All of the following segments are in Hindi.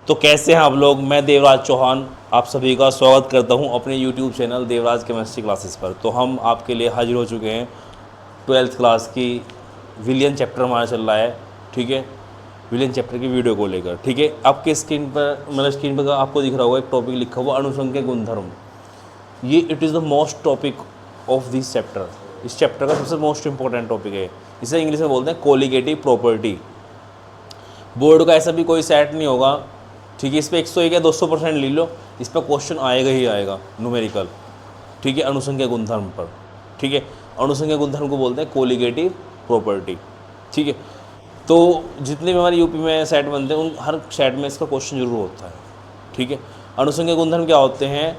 तो कैसे हैं आप लोग। मैं देवराज चौहान आप सभी का स्वागत करता हूं अपने YouTube channel Devraj chemistry classes पर। तो हम आपके लिए हाजिर हो चुके हैं 12th क्लास की विलियन चैप्टर हमारा चल रहा है। ठीक है, विलियन चैप्टर की वीडियो को लेकर। ठीक है, आपके स्क्रीन पर स्क्रीन पर आपको दिख रहा होगा एक टॉपिक लिखा हुआ अणुसंख्य गुणधर्म। ये it is the most topic of this chapter. इस चैप्टर का सबसे मोस्ट इंपॉर्टेंट टॉपिक है। इसे इंग्लिश में बोलते हैं कोलिगेटिव प्रॉपर्टी। बोर्ड का ऐसा भी कोई सेट नहीं होगा, ठीक है, इस पर 101 या 200% ले लो, इस पर क्वेश्चन आएगा ही आएगा न्यूमेरिकल। ठीक है, अणुसंख्य गुणधर्म पर। ठीक है, अणुसंख्य गुणधर्म को बोलते हैं कोलिगेटिव प्रॉपर्टी। ठीक है, तो जितने भी हमारे यूपी में सेट बनते हैं उन हर सेट में इसका क्वेश्चन जरूर होता है। ठीक है, अणुसंख्य गुणधर्म क्या होते हैं?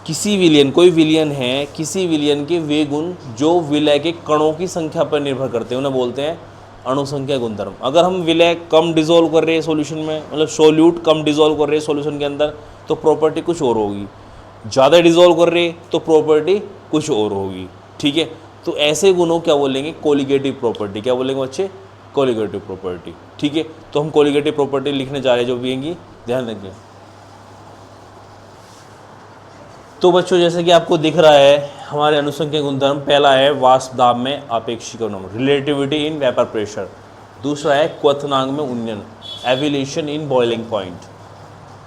किसी विलयन, कोई विलयन है, किसी विलयन के वे गुण जो विलय के कणों की संख्या पर निर्भर करते हैं उन्हें बोलते हैं अणुसंख्या गुणधर्म। अगर हम विलय कम डिसॉल्व कर रहे हैं सॉल्यूशन में, मतलब सोल्यूट कम डिसॉल्व कर रहे हैं सॉल्यूशन के अंदर, तो प्रॉपर्टी कुछ और होगी। ज़्यादा डिसॉल्व कर रहे हैं तो प्रॉपर्टी कुछ और होगी। ठीक है, तो ऐसे गुणों क्या बोलेंगे? Colligative property. क्या बोलेंगे बच्चे? Colligative property. ठीक है, तो हम कोलिगेटिव प्रॉपर्टी लिखने जा रहे हैं जो भी होंगी, ध्यान रखिए। तो बच्चों जैसे कि आपको दिख रहा है हमारे अणुसंख्य गुणधर्म, पहला है वाष्प दाब में आपेक्षिक अवनमन, रिलेटिविटी इन वेपर प्रेशर। दूसरा है क्वथनांक में उन्नयन, elevation in boiling point.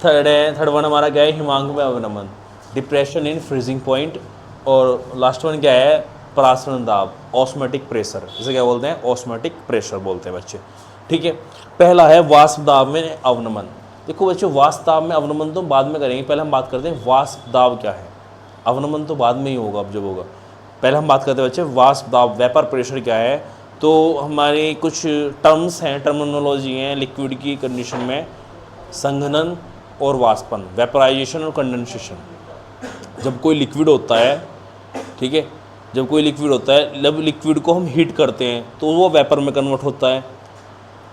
Third one हमारा क्या है? हिमांक में अवनमन, डिप्रेशन इन फ्रीजिंग पॉइंट। और लास्ट वन क्या है? परासरण दाब, ऑस्मोटिक प्रेशर। इसे क्या बोलते हैं? ऑस्मोटिक प्रेशर बोलते हैं बच्चे। ठीक है, पहला है वाष्प दाब में अवनमन। देखो बच्चों, वाष्प दाब में अवनमन तो बाद में करेंगे, पहले हम बात करते हैं वाष्प दाब क्या है। अवनमन तो बाद में ही होगा, अब जब होगा। पहले हम बात करते हैं बच्चे वाष्प दाब, वेपर प्रेशर क्या है। तो हमारी कुछ टर्म्स हैं, टर्मिनोलॉजी हैं लिक्विड की कंडीशन में, संघनन और वाष्पन, वेपराइजेशन और कंडेंसेशन। जब कोई लिक्विड होता है, ठीक है, जब कोई लिक्विड होता है, जब लिक्विड को हम हीट करते हैं तो वो वेपर में कन्वर्ट होता है।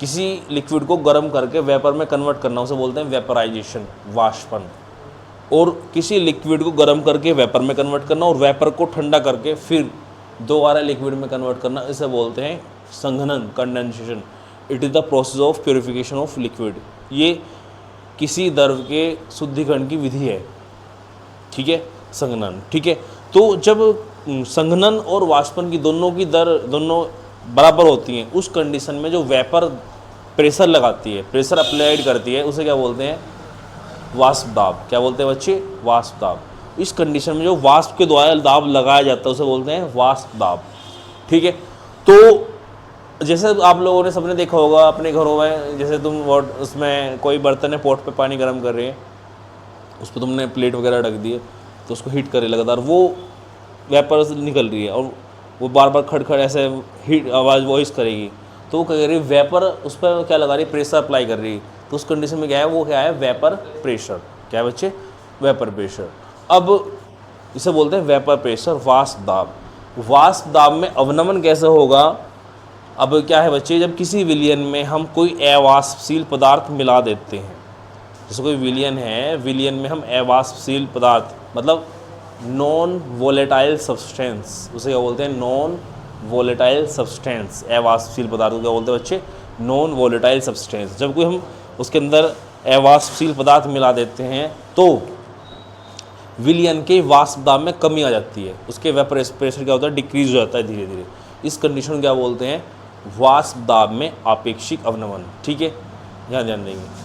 किसी लिक्विड को गर्म करके वेपर में कन्वर्ट करना उसे बोलते हैं वेपराइजेशन, वाष्पन। और किसी लिक्विड को गर्म करके वेपर में कन्वर्ट करना और वेपर को ठंडा करके फिर दोबारा लिक्विड में कन्वर्ट करना, इसे बोलते हैं संघनन, condensation. It is the process of purification of liquid. ये किसी द्रव के शुद्धिकरण की विधि है। ठीक है, संघनन। ठीक है, तो जब संघनन और वाष्पन की दोनों की दर दोनों बराबर होती हैं, उस कंडीशन में जो वेपर प्रेशर लगाती है, प्रेशर अप्लाइड करती है, उसे क्या बोलते हैं? वाष्प दाब। क्या बोलते हैं बच्चे? वाष्प दाब। इस कंडीशन में जो वाष्प के द्वारा दाब लगाया जाता है उसे बोलते हैं वाष्प दाब। ठीक है, तो जैसे आप लोगों ने सबने देखा होगा अपने घरों में, जैसे तुम उसमें कोई बर्तन है, पोट पे पानी गर्म कर रहे हैं, उस पर तुमने प्लेट वगैरह रख दी है, तो उसको हीट करे लगातार, वो वेपर निकल रही है और वो बार बार खड़खड़ ऐसे हीट आवाज़ वॉइस करेगी, तो वो क्या कर रही है? वेपर उस पर क्या लगा रही है? प्रेशर अप्लाई कर रही है। तो उस कंडीशन में क्या है? वो क्या है? Vapour pressure. क्या है बच्चे? Vapour pressure. अब इसे बोलते हैं वेपर प्रेशर, वाष्प दाब। वाष्प दाब में अवनमन कैसे होगा? अब क्या है बच्चे, जब किसी विलयन में हम कोई अवाष्पशील पदार्थ मिला देते हैं, जैसे कोई विलयन है, विलयन में हम अवाष्पशील पदार्थ, मतलब नॉन वोलेटाइल सब्सटेंस, उसे क्या बोलते हैं? Non volatile substance. अवाष्पशील पदार्थ को क्या बोलते हैं बच्चे? Non volatile substance. जब कोई हम उसके अंदर अवाष्पशील पदार्थ मिला देते हैं तो विलयन के वाष्प दाब में कमी आ जाती है, उसके वेपर प्रेशर क्या होता है? डिक्रीज हो जाता है धीरे धीरे। इस कंडीशन को क्या बोलते हैं? वाष्प दाब में आपेक्षिक अवनमन। ठीक है, यहाँ ध्यान देंगे।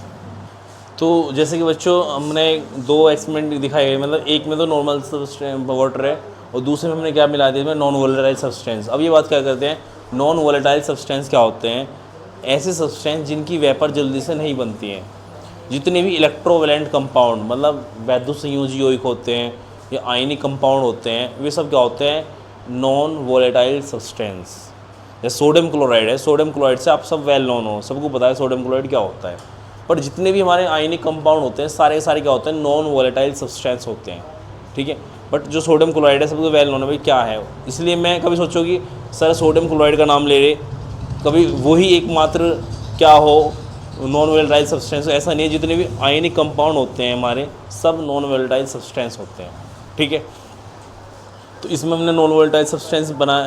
तो जैसे कि बच्चों हमने 2 एक्सपेरिमेंट दिखाए गए, मतलब एक में तो नॉर्मल वाटर है और दूसरे में हमने क्या मिला दिया? Non volatile substance. अब ये बात क्या करते हैं? नॉन वोलेटाइल सब्सटेंस क्या होते हैं? ऐसे सब्सटेंस जिनकी वेपर जल्दी से नहीं बनती हैं। जितने भी इलेक्ट्रोवेलेंट कंपाउंड, मतलब वैद्युत संयोजी यौगिक होते हैं या आयनिक कंपाउंड होते हैं, वे सब क्या होते हैं? Non volatile substance. जैसे सोडियम क्लोराइड है, सोडियम क्लोराइड से आप सब वेल नोन हो, सबको पता है सोडियम क्लोराइड क्या होता है। पर जितने भी हमारे आयनिक कंपाउंड होते हैं सारे के सारे क्या होते हैं? नॉन वोलेटाइल सब्सटेंस होते हैं। ठीक है, बट जो सोडियम क्लोराइड है सबको वेल नोन है भाई क्या है। इसलिए मैं कभी सोचो कि सर सोडियम क्लोराइड का नाम ले रहे, कभी वही एकमात्र क्या हो नॉन वोलेटाइल सब्सटेंस, ऐसा नहीं है। जितने भी आयनिक कंपाउंड होते हैं हमारे सब नॉन वोलेटाइल सब्सटेंस होते हैं। ठीक है, तो इसमें हमने नॉन वोलेटाइल सब्सटेंस बना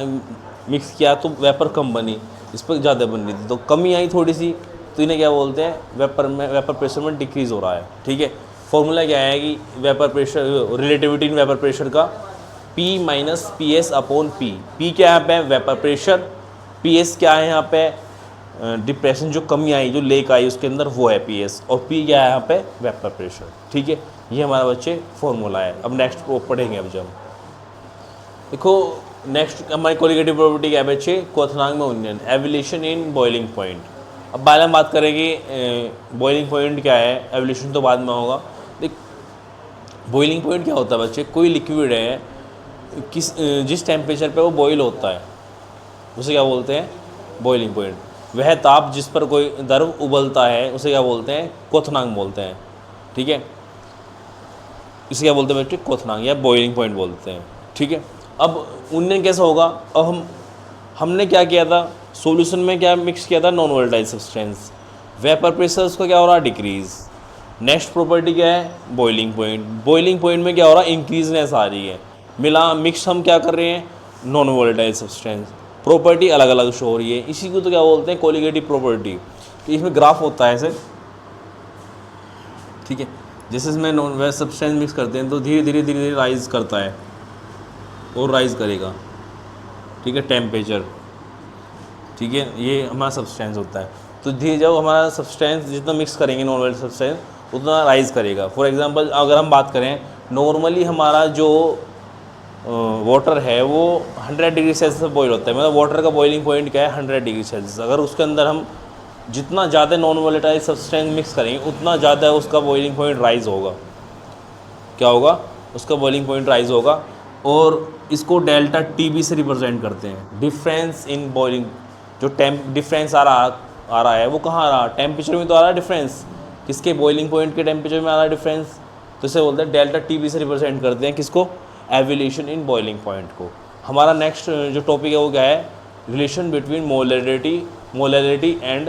मिक्स किया तो वेपर कम बनी, इस पर ज़्यादा बन रही थी, तो कमी आई थोड़ी सी, तो इन्हें क्या बोलते हैं, वेपर प्रेशर में डिक्रीज़ हो रहा है। ठीक है, फॉर्मूला क्या है कि vapour pressure, relativity in vapour pressure का P minus P S upon P. P क्या है यहाँ पे, वेपर प्रेशर। पी एस क्या है यहाँ पे, डिप्रेशन जो कमी आई, जो लेक आई उसके अंदर, वो है पी एस। और पी क्या है यहाँ पे, वेपर प्रेशर। ठीक है, ये हमारा बच्चे फॉर्मूला है। अब नेक्स्ट को पढ़ेंगे। अब जब देखो नेक्स्ट हमारी कोलिगेटिव प्रॉपर्टी क्या है बच्चे, क्वथनांक में उन्नयन, एवोल्यूशन इन बॉइलिंग पॉइंट। अब पहले हम बात करेंगे बॉइलिंग पॉइंट क्या है, एवोल्यूशन तो बाद में होगा। देख बॉइलिंग पॉइंट क्या होता है बच्चे, कोई लिक्विड है जिस टेम्परेचर पे वो बॉईल होता है उसे क्या बोलते हैं, बॉइलिंग पॉइंट। वह ताप जिस पर कोई द्रव उबलता है उसे क्या बोलते हैं, क्वथनांक बोलते हैं। ठीक है, इसे क्या बोलते हैं बच्चे, क्वथनांक या बॉइलिंग पॉइंट बोलते हैं। ठीक है, अब उन्नयन कैसा होगा, अब हमने क्या किया था, सॉल्यूशन में क्या मिक्स किया था, non volatile substance. Vapour pressure उसका क्या हो रहा है, डिक्रीज। नेक्स्ट प्रॉपर्टी क्या है, बॉइलिंग पॉइंट। बॉइलिंग पॉइंट में क्या हो रहा है, इंक्रीजनेस आ रही है। मिला मिक्स हम क्या कर रहे हैं, नॉन वोलेटाइल सब्सटेंस। प्रॉपर्टी अलग अलग शो हो रही है, इसी को तो क्या बोलते हैं, कोलिगेटिव प्रॉपर्टी। तो इसमें ग्राफ होता है ऐसे। ठीक है, जैसे इसमें नॉन वे सब्सटेंस मिक्स करते हैं तो धीरे धीरे धीरे धीरे राइज करता है और राइज करेगा। ठीक है, टेम्परेचर। ठीक है, ये हमारा सब्सटेंस होता है। तो धीरे जब हमारा सब्सटेंस जितना मिक्स करेंगे नॉन वेल सब्सटेंस उतना राइज करेगा। फॉर एग्जांपल अगर हम बात करें, नॉर्मली हमारा जो वाटर है वो 100 डिग्री सेल्सियस बॉईल होता है। मतलब वाटर का बॉइलिंग पॉइंट क्या है, 100 डिग्री सेल्सियस। अगर उसके अंदर हम जितना ज़्यादा नॉन वोलेटाइल सब्सटेंस मिक्स करेंगे उतना ज़्यादा उसका बॉइलिंग पॉइंट राइज होगा। क्या होगा, उसका बॉइलिंग पॉइंट राइज होगा। और इसको डेल्टा टीबी से रिप्रेजेंट करते हैं, डिफरेंस इन बॉइलिंग। जो डिफरेंस आ रहा है वो कहाँ आ रहा है, टेम्परेचर में तो आ रहा है डिफरेंस। किसके, बॉइलिंग पॉइंट के टेम्परेचर में आ रहा है डिफरेंस। तो इसे बोलते हैं डेल्टा टीबी से रिप्रेजेंट करते हैं किसको, एवोल्यूशन इन बॉइलिंग पॉइंट को। हमारा नेक्स्ट जो टॉपिक है वो क्या है, relation between molarity and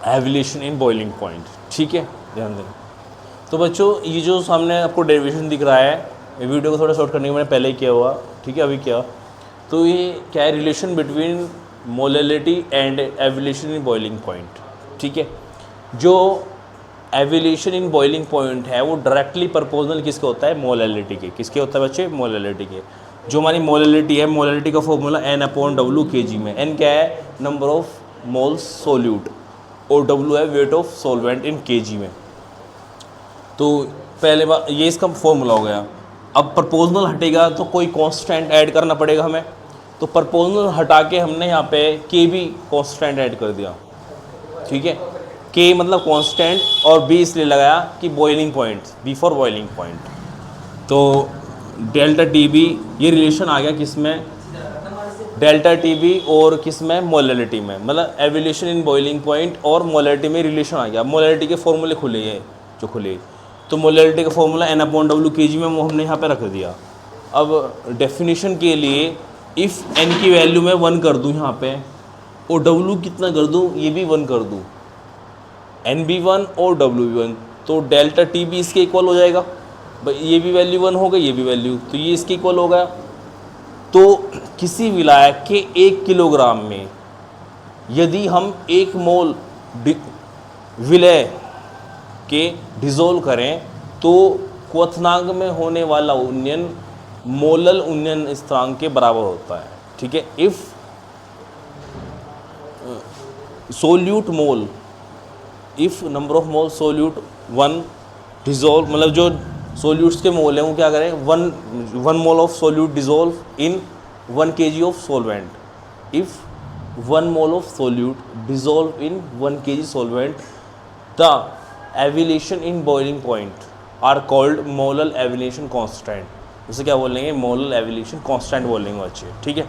evolution in boiling point. ठीक है, ध्यान दें। तो बच्चों ये जो सामने आपको डेरिवेशन दिख रहा है, ये वीडियो को थोड़ा शॉर्ट करने के मैंने पहले ही किया हुआ। ठीक है, अभी क्या, तो ये क्या है, relation between molarity and evolution in boiling point. ठीक है, जो एवोल्यूशन इन बॉइलिंग पॉइंट है वो डायरेक्टली प्रोपोर्शनल किसके होता है, मोलैरिटी के। किसके होता है बच्चे, मोलैरिटी के। जो हमारी मोलैरिटी है, मोलैरिटी का फॉर्मूला N/W kg में। N क्या है, नंबर ऑफ मोल्स सोल्यूट, और W है weight of solvent in kg में। तो पहले बार ये इसका फॉर्मूला हो गया। अब प्रपोजनल हटेगा तो कोई कांस्टेंट ऐड करना पड़ेगा हमें। तो प्रपोजनल हटा के हमने यहाँ पे के भी कांस्टेंट ऐड कर दिया। ठीक है, के मतलब कांस्टेंट, और बी इसलिए लगाया कि boiling point, B for boiling point. तो डेल्टा टी बी, ये रिलेशन आ गया किस में, डेल्टा टी बी और किस में, मोलैरिटी में। मतलब एवोल्यूशन इन बॉइलिंग पॉइंट और मोलैरिटी में रिलेशन आ गया। मोलैरिटी के फॉर्मूले खुले हैं जो खुले, तो मोलैरिटी का फॉर्मूला N/W kg में वो हमने यहाँ पे रख दिया। अब डेफिनेशन के लिए इफ़ n की वैल्यू मैं 1 कर दूँ यहाँ पे, और W कितना कर दूँ, ये भी 1 कर दूँ, n भी 1 और W भी 1, तो डेल्टा टी भी इसके इक्वल हो जाएगा। भाई ये भी वैल्यू 1 हो गई, ये भी वैल्यू, तो ये इसके इक्वल हो गया। तो किसी विलायक के 1 किलोग्राम में यदि हम 1 मोल विलय के डिज़ोल्व करें तो क्वथनांक में होने वाला उन्नयन मोलल उन्नयन स्थिरांक के बराबर होता है। ठीक है, if solute mole, if number of mole solute 1 dissolve, मतलब जो सोल्यूट्स के मोल हैं वो क्या करें, 1 mole of solute dissolve in 1 kg of solvent. If 1 mole of solute dissolve in 1 kg solvent, the evolution in boiling point are called molal evolution constant. उसे क्या बोलेंगे, मोलल एवोल्यूशन कांस्टेंट बोलेंगे बच्चे। ठीक है,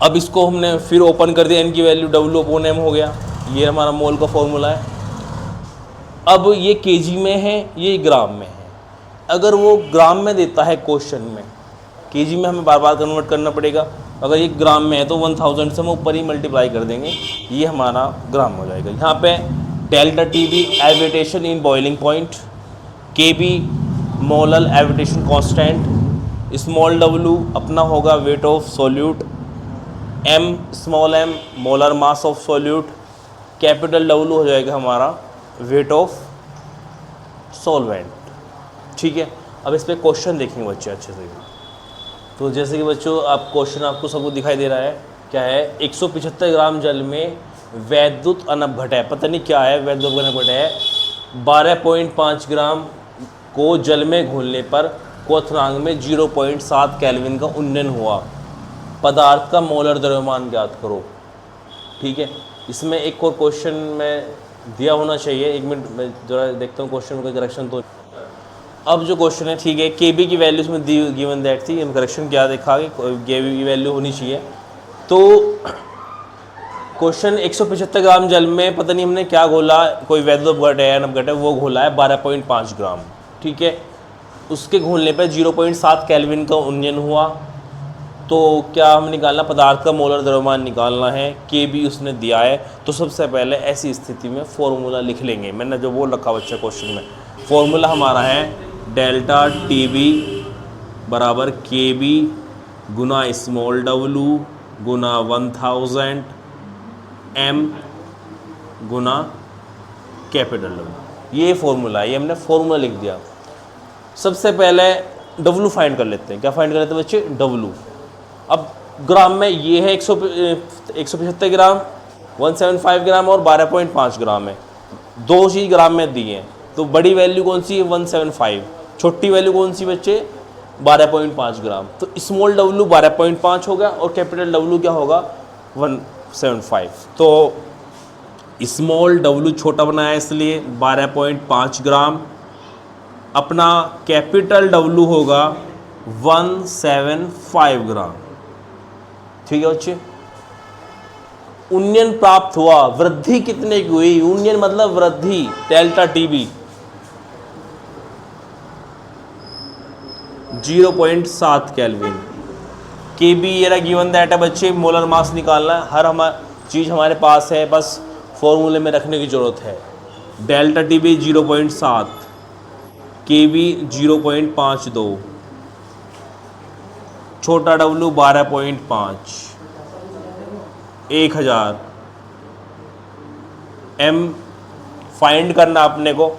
अब इसको हमने फिर ओपन कर दिया, n की वैल्यू W/m हो गया। ये हमारा मोल का फॉर्मूला है। अब ये kg में है, ये ग्राम में है। अगर वो ग्राम में देता है क्वेश्चन में, kg में हमें बार बार कन्वर्ट करना पड़ेगा। अगर ये ग्राम में है तो 1000 से हम ऊपर ही मल्टीप्लाई कर देंगे, ये हमारा ग्राम हो जाएगा। यहाँ पे delta T b elevation in boiling point, K b molal elevation constant, small w अपना होगा weight of solute, m small m molar mass of solute, capital W हो जाएगा हमारा वेट ऑफ सॉल्वेंट। ठीक है, अब इस पर क्वेश्चन देखेंगे बच्चे अच्छे से। तो जैसे कि बच्चों आप क्वेश्चन आपको सबको दिखाई दे रहा है, क्या है, 175 ग्राम जल में वैद्युत अनपघट है, पता नहीं क्या है वैद्युत अनपघट है, 12.5 ग्राम को जल में घोलने पर क्वथनांक में 0.7 केल्विन का उन्नयन हुआ, पदार्थ का मोलर द्रव्यमान ज्ञात करो। ठीक है, इसमें एक और क्वेश्चन में दिया होना चाहिए, 1 मिनट मैं जरा देखता हूँ क्वेश्चन में कोई करेक्शन तो। अब जो क्वेश्चन है, ठीक है, के बी की वैल्यू इसमें दी गिवन दैट थी, हम करेक्शन क्या देखा कि के बी की वैल्यू होनी चाहिए। तो क्वेश्चन 175 ग्राम जल में पता नहीं हमने क्या घोला, कोई वैद्युत है या अनपघट है, वो घोला है 12.5 ग्राम। ठीक है, उसके घोलने पर 0.7 केल्विन का उन्नयन हुआ। तो क्या हम निकालना, पदार्थ का मोलर द्रव्यमान निकालना है, के बी उसने दिया है। तो सबसे पहले ऐसी स्थिति में फॉर्मूला लिख लेंगे, मैंने जो बोल रखा बच्चा क्वेश्चन में, फॉर्मूला हमारा है डेल्टा टी बी बराबर के बी गुना स्मॉल डब्लू गुना 1000 एम गुना कैपिटल डब्लू। ये फॉर्मूला है, ये हमने फॉर्मूला लिख दिया। सबसे पहले डब्लू फाइंड कर लेते हैं। क्या फाइंड कर लेते हैं बच्चे, डब्लू। अब ग्राम में ये है 175 ग्राम, 175 ग्राम और 12.5 ग्राम है, दो चीज़ ग्राम में दी हैं। तो बड़ी वैल्यू कौन सी है, 175, छोटी वैल्यू कौन सी बच्चे, 12.5 ग्राम। तो स्मॉल डब्लू 12.5 होगा और कैपिटल डब्लू क्या होगा, 175। तो स्मॉल डब्लू छोटा बनाया इसलिए 12.5 ग्राम, अपना कैपिटल डब्लू होगा 175 ग्राम। ठीक है बच्चे, उन्नयन प्राप्त हुआ, वृद्धि कितने की हुई, उन्नयन मतलब वृद्धि, डेल्टा टीबी 0.7 केल्विन। के बी ये गिवन दैट है बच्चे, मोलर मास निकालना है, हर चीज़ हमारे पास है, बस फॉर्मूले में रखने की ज़रूरत है। डेल्टा टीबी 0.7, के बी 0.52, छोटा डब्लू 12.5, 1000 एम फाइंड करना अपने को।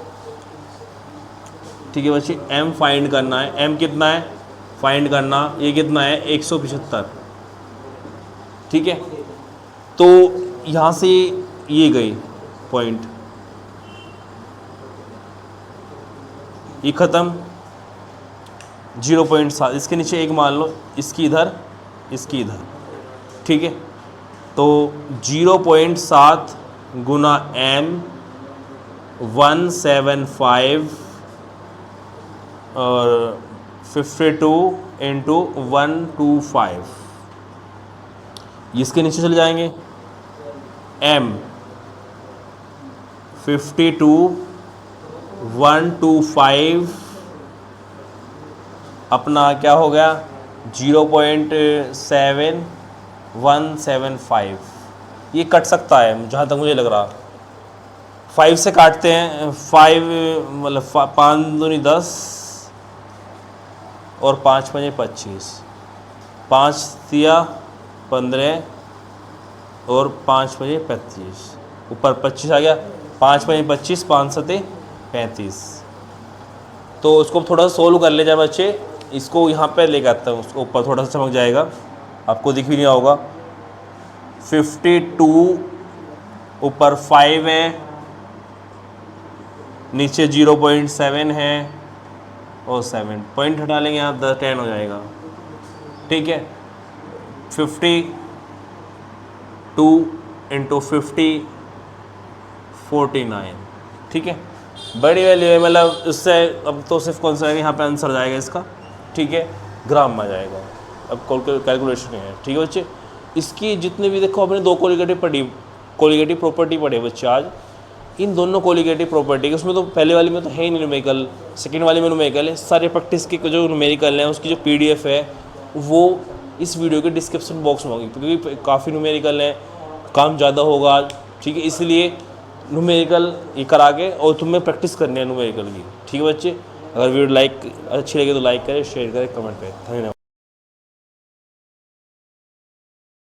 ठीक है बच्चे, एम फाइंड करना है। एम कितना है फाइंड करना, ये कितना है 175। ठीक है, तो यहाँ से ये गई पॉइंट, ये ख़त्म, 0.7, इसके नीचे एक मान लो, इसकी इधर इसकी इधर। ठीक है, तो 0.7 गुना एम 175 और 52 इंटू 125, इसके नीचे चले जाएंगे। एम 52 125 अपना क्या हो गया 0.7175। ये कट सकता है जहाँ तक मुझे लग रहा, 5 से काटते हैं, 5 मतलब 5 दूनी 10 और 5 पंजे 25, 5 तिया 15 और 5 पंजे 25, ऊपर 25 आ गया, 5 पंजे 25, 5 सते 35। तो उसको थोड़ा सा सोल्व कर ले जाए बच्चे, इसको यहाँ पे लेके आता हूँ, उसको ऊपर थोड़ा सा चमक जाएगा, आपको दिख भी नहीं होगा। 52 ऊपर 5 है, नीचे 0.7 है और 7 पॉइंट हटा लेंगे यहाँ, 10 हो जाएगा। ठीक है, 52 इंटू 50 49। ठीक है, बड़ी वैल्यू है, मतलब इससे अब तो सिर्फ कौन सा है, यहाँ पे आंसर जाएगा इसका। ठीक है, ग्राम में जाएगा, अब कैलकुलेशन है। ठीक है बच्चे, इसकी जितने भी देखो आपने दो कोलिगेटिव प्रॉपर्टी पढ़े बच्चे आज, इन दोनों कोलिगेटिव प्रॉपर्टी के, उसमें तो पहले वाली में तो है ही न्यूमेरिकल, सेकंड वाली में न्यूमेरिकल है। सारे प्रैक्टिस के जो न्यूमेरिकल हैं उसकी जो PDF है वो इस वीडियो के डिस्क्रिप्शन बॉक्स में होगी, क्योंकि काफ़ी न्यूमेरिकल हैं, काम ज़्यादा होगा। ठीक है, इसलिए न्यूमेरिकल ये करा के और तुम्हें प्रैक्टिस करनी है न्यूमेरिकल की। ठीक है बच्चे, अगर वीडियो अच्छी लगे तो लाइक करें, शेयर करें, कमेंट करें। धन्यवाद।